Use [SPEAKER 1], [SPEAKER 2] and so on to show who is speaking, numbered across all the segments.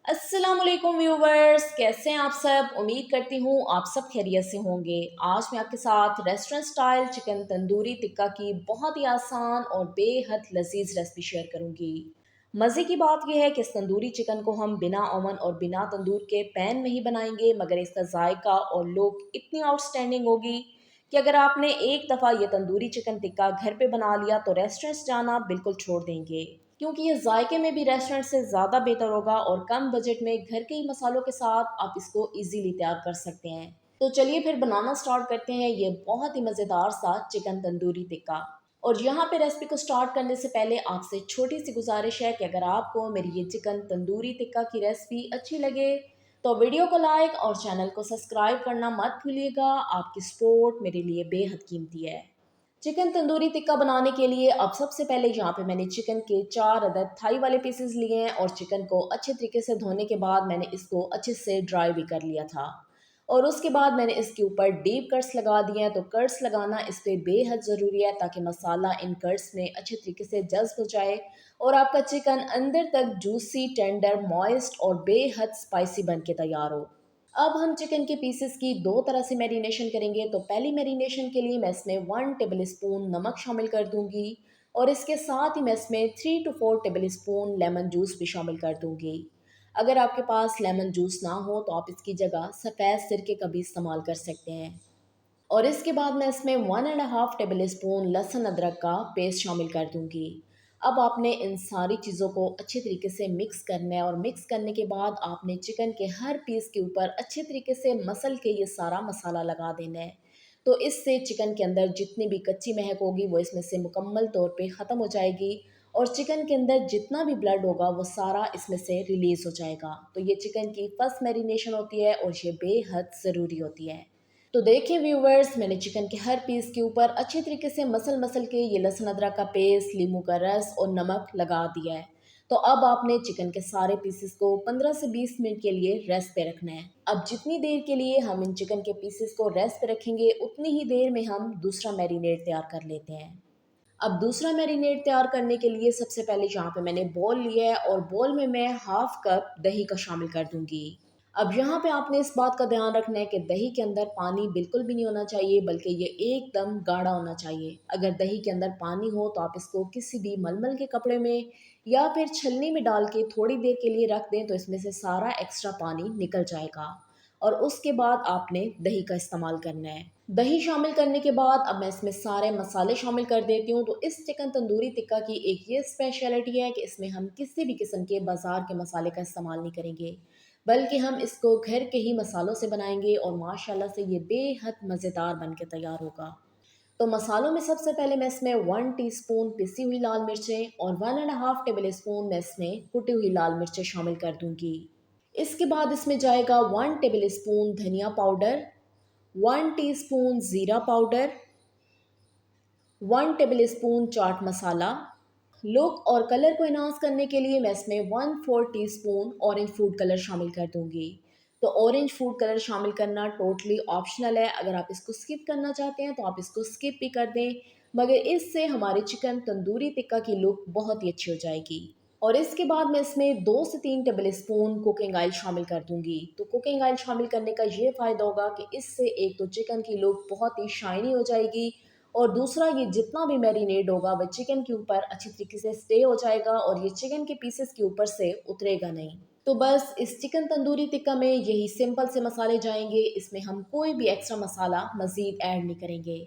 [SPEAKER 1] अस्सलाम वालेकुम व्यूवर्स, कैसे हैं आप सब। उम्मीद करती हूँ आप सब खैरियत से होंगे। आज मैं आपके साथ restaurant style chicken tandoori tikka की बहुत ही आसान और बेहद लजीज रेसिपी शेयर करूँगी। मज़े की बात यह है कि इस तंदूरी चिकन को हम बिना ओवन और बिना तंदूर के पैन में ही बनाएंगे, मगर इसका जायका और लुक इतनी आउटस्टैंडिंग होगी कि अगर आपने एक दफ़ा ये तंदूरी चिकन टिक्का घर पे बना लिया तो रेस्टोरेंट्स जाना बिल्कुल छोड़ देंगे, क्योंकि ये जायके में भी रेस्टोरेंट से ज़्यादा बेहतर होगा और कम बजट में घर के ही मसालों के साथ आप इसको इजीली तैयार कर सकते हैं। तो चलिए फिर बनाना स्टार्ट करते हैं ये बहुत ही मज़ेदार सा चिकन तंदूरी टिक्का। और यहाँ पे रेसिपी को स्टार्ट करने से पहले आपसे छोटी सी गुजारिश है कि अगर आपको मेरी ये चिकन तंदूरी टिक्का की रेसिपी अच्छी लगे तो वीडियो को लाइक और चैनल को सब्सक्राइब करना मत भूलिएगा। आपकी सपोर्ट मेरे लिए बेहद कीमती है। चिकन तंदूरी टिक्का बनाने के लिए अब सबसे पहले यहाँ पे मैंने चिकन के 4 अदद थाई वाले पीसेस लिए हैं और चिकन को अच्छे तरीके से धोने के बाद मैंने इसको अच्छे से ड्राई भी कर लिया था। और उसके बाद मैंने इसके ऊपर डीप कट्स लगा दिए हैं। तो कट्स लगाना इस पर बेहद ज़रूरी है ताकि मसाला इन कट्स में अच्छे तरीके से जज्ब हो जाए और आपका चिकन अंदर तक जूसी, टेंडर, मॉइस्ट और बेहद स्पाइसी बन के तैयार हो। अब हम चिकन के पीसेस की दो तरह से मैरिनेशन करेंगे। तो पहली मैरिनेशन के लिए मैं इसमें 1 टेबल स्पून नमक शामिल कर दूंगी और इसके साथ ही मैं इसमें 3 to 4 table spoon lemon juice भी शामिल कर दूंगी। अगर आपके पास लेमन जूस ना हो तो आप इसकी जगह सफ़ेद सिरके का भी इस्तेमाल कर सकते हैं। और इसके बाद मैं इसमें 1.5 टेबल स्पून लहसुन अदरक का पेस्ट शामिल कर दूंगी। अब आपने इन सारी चीज़ों को अच्छे तरीके से मिक्स करना है और मिक्स करने के बाद आपने चिकन के हर पीस के ऊपर अच्छे तरीके से मसल के ये सारा मसाला लगा देना है। तो इससे चिकन के अंदर जितनी भी कच्ची महक होगी वो इसमें से मुकम्मल तौर पे ख़त्म हो जाएगी और चिकन के अंदर जितना भी ब्लड होगा वो सारा इसमें से रिलीज़ हो जाएगा। तो ये चिकन की फर्स्ट मैरिनेशन होती है और ये बेहद ज़रूरी होती है। तो देखिए व्यूवर्स, मैंने चिकन के हर पीस के ऊपर अच्छे तरीके से मसल मसल के ये लहसुन अदरक का पेस्ट, नींबू का रस और नमक लगा दिया है। तो अब आपने चिकन के सारे पीसेस को 15 से 20 मिनट के लिए रेस्ट पे रखना है। अब जितनी देर के लिए हम इन चिकन के पीसेस को रेस्ट पे रखेंगे उतनी ही देर में हम दूसरा मैरिनेट तैयार कर लेते हैं। अब दूसरा मैरिनेट तैयार करने के लिए सबसे पहले यहाँ पे मैंने बॉल लिया है और बॉल में मैं हाफ कप दही का शामिल कर दूंगी। अब यहाँ पे आपने इस बात का ध्यान रखना है कि दही के अंदर पानी बिल्कुल भी नहीं होना चाहिए, बल्कि ये एकदम गाढ़ा होना चाहिए। अगर दही के अंदर पानी हो तो आप इसको किसी भी मलमल के कपड़े में या फिर छलनी में डाल के थोड़ी देर के लिए रख दें तो इसमें से सारा एक्स्ट्रा पानी निकल जाएगा। और उसके बाद आपने दही का इस्तेमाल करना है। दही शामिल करने के बाद अब मैं इसमें सारे मसाले शामिल कर देती हूँ। तो इस चिकन तंदूरी टिक्का की एक ये स्पेशलिटी है कि इसमें हम किसी भी किस्म के बाजार के मसाले का इस्तेमाल नहीं करेंगे, बल्कि हम इसको घर के ही मसालों से बनाएंगे और माशाल्लाह से ये बेहद मज़ेदार बन के तैयार होगा। तो मसालों में सबसे पहले मैं इसमें 1 टीस्पून पिसी हुई लाल मिर्चें और 1.5 टेबल स्पून मैं इसमें कुटी हुई लाल मिर्चें शामिल कर दूंगी। इसके बाद इसमें जाएगा 1 टेबल स्पून धनिया पाउडर, 1 टीस्पून ज़ीरा powder, 1 table spoon chaat masala. Look और कलर को इन्हांस करने के लिए मैं इसमें 1/4 टीस्पून ऑरेंज फूड कलर शामिल कर दूंगी। तो ऑरेंज फूड कलर शामिल करना टोटली ऑप्शनल है। अगर आप इसको स्किप करना चाहते हैं तो आप इसको स्किप भी कर दें, मगर इससे हमारे चिकन तंदूरी टिक्का की लुक बहुत ही अच्छी हो जाएगी। और इसके बाद मैं इसमें 2 से 3 टेबल स्पून कुकिंग ऑयल शामिल कर दूंगी। तो कुकिंग ऑयल शामिल करने का ये फ़ायदा होगा कि इससे एक तो चिकन की लुक बहुत ही शाइनी हो जाएगी और दूसरा ये जितना भी मैरिनेड होगा वह चिकन के ऊपर अच्छी तरीके से स्टे हो जाएगा और ये चिकन के पीसेस के ऊपर से उतरेगा नहीं। तो बस इस चिकन तंदूरी टिक्का में यही सिंपल से मसाले जाएंगे, इसमें हम कोई भी एक्स्ट्रा मसाला मज़ीद ऐड नहीं करेंगे।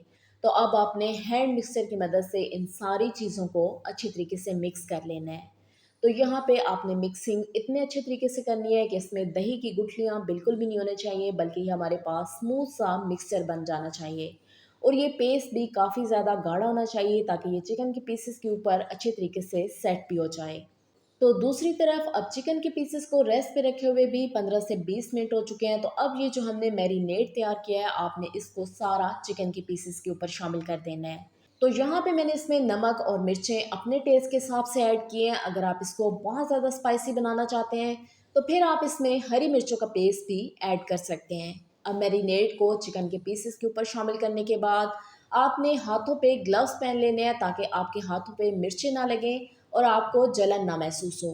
[SPEAKER 1] तो अब आपने हैंड मिक्सर की मदद से इन सारी चीज़ों को अच्छी तरीके से मिक्स कर लेना है। तो यहाँ पे आपने मिक्सिंग इतने अच्छे तरीके से करनी है कि इसमें दही की गुठलियाँ बिल्कुल भी नहीं होने चाहिए, बल्कि हमारे पास स्मूथ सा मिक्सचर बन जाना चाहिए। और ये पेस्ट भी काफ़ी ज़्यादा गाढ़ा होना चाहिए ताकि ये चिकन के पीसेस के ऊपर अच्छे तरीके से सेट भी हो जाए। तो दूसरी तरफ अब चिकन के पीसेस को रेस्ट पे रखे हुए भी 15 से 20 मिनट हो चुके हैं। तो अब ये जो हमने मैरिनेट तैयार किया है आपने इसको सारा चिकन के पीसेस के ऊपर शामिल कर देना है। तो यहाँ पे मैंने इसमें नमक और मिर्चें अपने टेस्ट के हिसाब से ऐड किए हैं। अगर आप इसको बहुत ज़्यादा स्पाइसी बनाना चाहते हैं तो फिर आप इसमें हरी मिर्चों का पेस्ट भी ऐड कर सकते हैं। अब मैरिनेट को चिकन के पीसेस के ऊपर शामिल करने के बाद आपने हाथों पे ग्लव्स पहन लेने हैं ताकि आपके हाथों पे मिर्चें ना लगें और आपको जलन ना महसूस हो।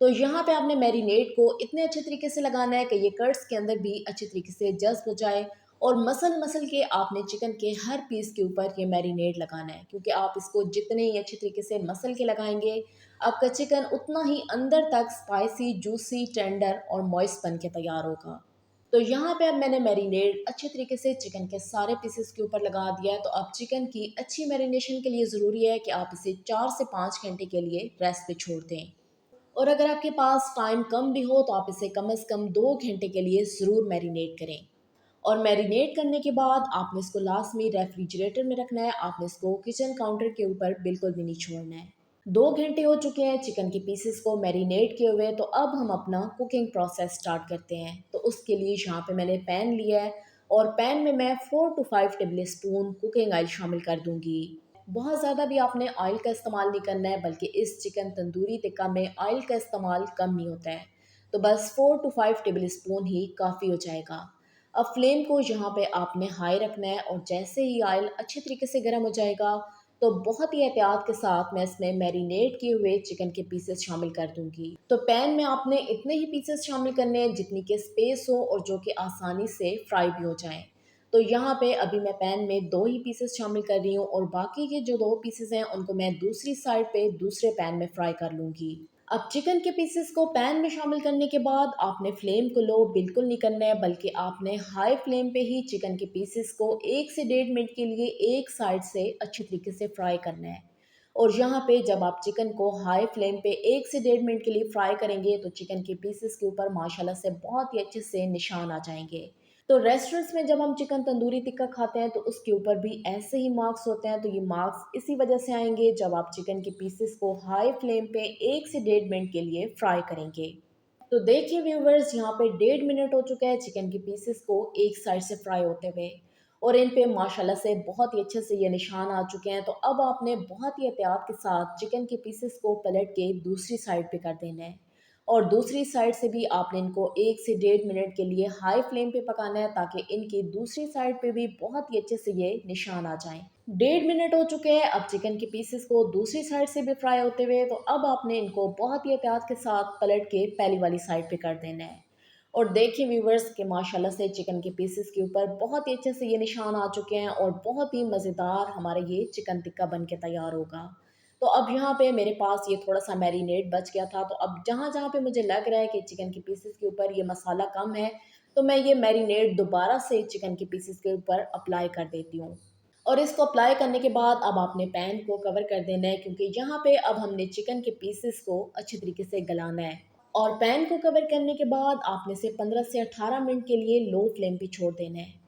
[SPEAKER 1] तो यहाँ पे आपने मैरिनेट को इतने अच्छे तरीके से लगाना है कि ये कर्ड्स के अंदर भी अच्छे तरीके से जज़्ब हो जाए, और मसल मसल के आपने चिकन के हर पीस के ऊपर ये मैरिनेट लगाना है, क्योंकि आप इसको जितने ही अच्छे तरीके से मसल के लगाएंगे, आपका चिकन उतना ही अंदर तक स्पाइसी, जूसी, टेंडर और मॉइस्ट बन के तैयार होगा। तो यहाँ पे अब मैंने मैरिनेट अच्छे तरीके से चिकन के सारे पीसेस के ऊपर लगा दिया है। तो अब चिकन की अच्छी मैरिनेशन के लिए ज़रूरी है कि आप इसे 4 से 5 घंटे के लिए रेस्ट पे छोड़ दें। और अगर आपके पास टाइम कम भी हो तो आप इसे कम से कम 2 घंटे के लिए ज़रूर मैरिनेट करें। और मैरिनेट करने के बाद आपने इसको लास्ट में रेफ्रिजरेटर में रखना है, आपने इसको किचन काउंटर के ऊपर बिल्कुल भी नहीं छोड़ना है। 2 घंटे हो चुके हैं चिकन के पीसेस को मैरिनेट किए हुए, तो अब हम अपना कुकिंग प्रोसेस स्टार्ट करते हैं। तो उसके लिए यहाँ पे मैंने पैन लिया है, और पैन में मैं 4 to 5 table spoon cooking oil शामिल कर दूंगी। बहुत ज़्यादा भी आपने ऑयल का इस्तेमाल नहीं करना है, बल्कि इस चिकन तंदूरी टिक्का में ऑयल का इस्तेमाल कम ही होता है। तो बस 4 to 5 टेबल स्पून ही काफ़ी हो जाएगा। अब फ्लेम को यहाँ पे आपने हाई रखना है, और जैसे ही ऑयल अच्छे तरीके से गर्म हो जाएगा, तो बहुत ही एहतियात के साथ मैं इसमें मैरिनेट किए हुए चिकन के पीसेस शामिल कर दूंगी। तो पैन में आपने इतने ही पीसेस शामिल करने हैं जितनी के स्पेस हो और जो कि आसानी से फ्राई भी हो जाएं। तो यहाँ पे अभी मैं पैन में 2 ही पीसेस शामिल कर रही हूँ, और बाकी के जो 2 पीसेस हैं उनको मैं दूसरी साइड पे दूसरे पैन में फ्राई कर लूँगी। अब चिकन के पीसेस को पैन में शामिल करने के बाद आपने फ्लेम को लो बिल्कुल नहीं करना है, बल्कि आपने हाई फ्लेम पे ही चिकन के पीसेस को 1 से 1.5 मिनट के लिए एक साइड से अच्छी तरीके से फ्राई करना है। और यहाँ पे जब आप चिकन को हाई फ्लेम पे 1 से 1.5 मिनट के लिए फ्राई करेंगे, तो चिकन के पीसेस के ऊपर माशाल्लाह से बहुत ही अच्छे से निशान आ जाएंगे। तो रेस्टोरेंट्स में जब हम चिकन तंदूरी टिक्का खाते हैं तो उसके ऊपर भी ऐसे ही मार्क्स होते हैं। तो ये मार्क्स इसी वजह से आएंगे जब आप चिकन के पीसेस को हाई फ्लेम पे 1 से 1.5 मिनट के लिए फ्राई करेंगे। तो देखिए व्यूवर्स, यहाँ पे 1.5 मिनट हो चुका है चिकन के पीसेस को एक साइड से फ्राई होते हुए, और इन पे माशाल्लाह से बहुत ही अच्छे से ये निशान आ चुके हैं। तो अब आपने बहुत ही एहतियात के साथ चिकन के पीसेस को पलट के दूसरी साइड पे कर देना है, और दूसरी साइड से भी आपने इनको 1 से 1.5 मिनट के लिए हाई फ्लेम पे पकाना है, ताकि इनकी दूसरी साइड पे भी बहुत ही अच्छे से ये निशान आ जाएं। 1.5 मिनट हो चुके हैं अब चिकन के पीसेस को दूसरी साइड से भी फ्राई होते हुए। तो अब आपने इनको बहुत ही एहतियात के साथ पलट के पहली वाली साइड पे कर देना है। और देखिए व्यूवर्स कि माशाल्लाह से चिकन के पीसेस के ऊपर बहुत ही अच्छे से ये निशान आ चुके हैं, और बहुत ही मज़ेदार हमारा ये चिकन टिक्का बन के तैयार होगा। तो अब यहाँ पे मेरे पास ये थोड़ा-सा मैरिनेट बच गया था, तो अब जहाँ-जहाँ पे मुझे लग रहा है कि चिकन के पीसेस के ऊपर ये मसाला कम है, तो मैं ये मैरिनेट दोबारा से चिकन के पीसेस के ऊपर अप्लाई कर देती हूँ। और इसको अप्लाई करने के बाद अब आपने पैन को कवर कर देना है, क्योंकि यहाँ पे अब हमने चिकन के पीसेस को अच्छे तरीके से गलाना है। और पैन को कवर करने के बाद आपने इसे 15 से 18 मिनट के लिए लो फ्लेम पे छोड़ देना है।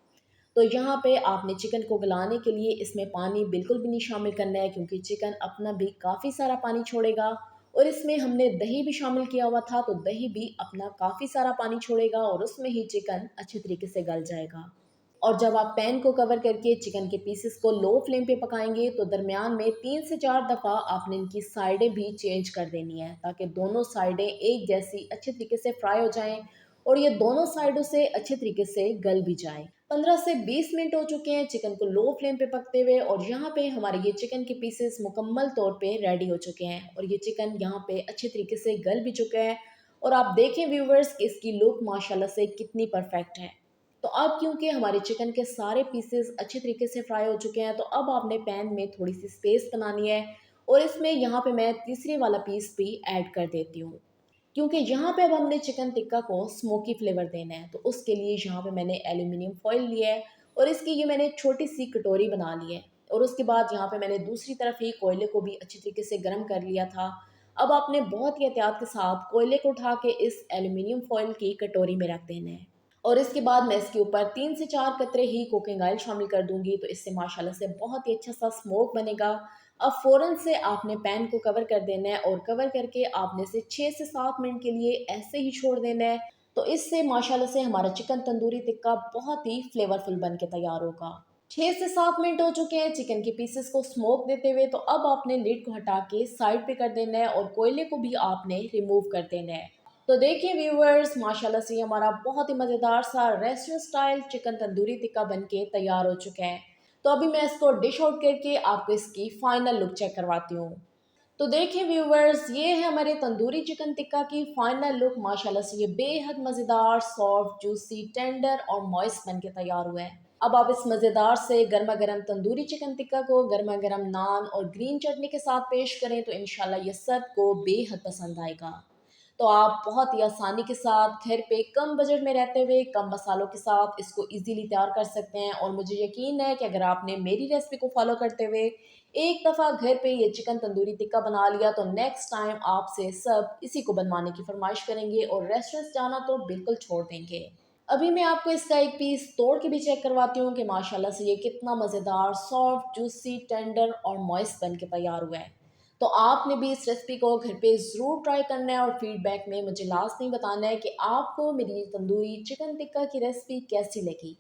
[SPEAKER 1] तो यहाँ पे आपने चिकन को गलाने के लिए इसमें पानी बिल्कुल भी नहीं शामिल करना है, क्योंकि चिकन अपना भी काफ़ी सारा पानी छोड़ेगा, और इसमें हमने दही भी शामिल किया हुआ था, तो दही भी अपना काफ़ी सारा पानी छोड़ेगा, और उसमें ही चिकन अच्छे तरीके से गल जाएगा। और जब आप पैन को कवर करके चिकन के पीसेस को लो फ्लेम पे पकाएंगे, तो दरमियान में 3 से 4 दफ़ा आपने इनकी साइडें भी चेंज कर देनी है, ताकि दोनों साइडें एक जैसी अच्छे तरीके से फ्राई हो जाएं, और ये दोनों साइडों से अच्छे तरीके से गल भी जाए। 15 से 20 मिनट हो चुके हैं चिकन को लो फ्लेम पे पकते हुए, और यहाँ पे हमारे ये चिकन के पीसेस मुकम्मल तौर पे रेडी हो चुके हैं, और ये चिकन यहाँ पे अच्छे तरीके से गल भी चुका है। और आप देखें व्यूवर्स कि इसकी लुक माशाल्लाह से कितनी परफेक्ट है। तो अब क्योंकि हमारे चिकन के सारे पीसेस अच्छे तरीके से फ्राई हो चुके हैं, तो अब आपने पैन में थोड़ी सी स्पेस बनानी है, और इसमें यहाँ पे मैं तीसरी वाला पीस भी ऐड कर देती हूँ, क्योंकि यहाँ पे अब हमने चिकन टिक्का को स्मोकी फ्लेवर देना है। तो उसके लिए यहाँ पे मैंने एल्यूमिनियम फॉइल लिया है, और इसकी ये मैंने छोटी सी कटोरी बना ली है। और उसके बाद यहाँ पे मैंने दूसरी तरफ ही कोयले को भी अच्छी तरीके से गर्म कर लिया था। अब आपने बहुत ही एहतियात के साथ कोयले को उठा के इस एल्यूमिनियम फॉइल की कटोरी में रख देना है, और इसके बाद मैं इसके ऊपर 3 से 4 कतरे ही कुकिंग ऑयल शामिल कर दूंगी। तो इससे माशाल्लाह से बहुत ही अच्छा सा स्मोक बनेगा। अब फ़ौरन से आपने पैन को कवर कर देना है, और कवर करके आपने इसे 6 से 7 मिनट के लिए ऐसे ही छोड़ देना है। तो इससे माशाल्लाह से हमारा चिकन तंदूरी टिक्का बहुत ही फ्लेवरफुल बन के तैयार होगा। 6 से 7 मिनट हो चुके हैं चिकन के पीसेस को स्मोक देते हुए। तो अब आपने लिड को हटा के साइड पे कर देना है, और कोयले को भी आपने रिमूव कर देना है। तो देखिए व्यूअर्स, माशाल्लाह से हमारा बहुत ही मज़ेदार सा restaurant style chicken tandoori tikka बन के तैयार हो चुका है। तो अभी मैं इसको डिश आउट करके आपको इसकी फाइनल लुक चेक करवाती हूँ। तो देखिए व्यूवर्स, ये है हमारे तंदूरी चिकन टिक्का की फाइनल लुक। माशाल्लाह से ये बेहद मज़ेदार, सॉफ्ट, जूसी, टेंडर और मॉइस्ट बन के तैयार हुआ है। अब आप इस मज़ेदार से गर्मा गर्म तंदूरी चिकन टिक्का को गर्मा गर्म नान और ग्रीन चटनी के साथ पेश करें तो इंशाल्लाह ये सबको बेहद पसंद आएगा। तो आप बहुत ही आसानी के साथ घर पे कम बजट में रहते हुए कम मसालों के साथ इसको इजीली तैयार कर सकते हैं। और मुझे यकीन है कि अगर आपने मेरी रेसिपी को फॉलो करते हुए एक दफ़ा घर पे ये चिकन तंदूरी टिक्का बना लिया तो नेक्स्ट टाइम आपसे सब इसी को बनवाने की फरमाइश करेंगे और रेस्टोरेंट्स जाना तो बिल्कुल छोड़ देंगे। अभी मैं आपको इसका एक पीस तोड़ के भी चेक करवाती हूँ कि माशाल्लाह से ये कितना मज़ेदार, सॉफ्ट, जूसी, टेंडर और मॉइस्ट बन के तैयार हुआ है। तो आपने भी इस रेसिपी को घर पे ज़रूर ट्राई करना है और फीडबैक में मुझे लास्ट में बताना है कि आपको मेरी ये तंदूरी चिकन टिक्का की रेसिपी कैसी लगी।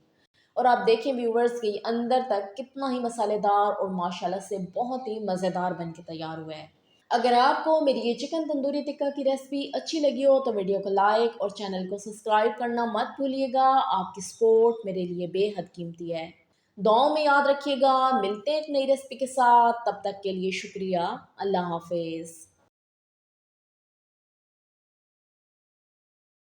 [SPEAKER 1] और आप देखें व्यूवर्स कि अंदर तक कितना ही मसालेदार और माशाल्लाह से बहुत ही मज़ेदार बन के तैयार हुआ है। अगर आपको मेरी ये चिकन तंदूरी टिक्का की रेसिपी अच्छी लगी हो तो वीडियो को लाइक और चैनल को सब्सक्राइब करना मत भूलिएगा। आपकी सपोर्ट मेरे लिए बेहद कीमती है। दुआओं में याद रखिएगा। मिलते हैं एक नई रेसिपी के साथ, तब तक के लिए शुक्रिया। अल्लाह हाफिज़।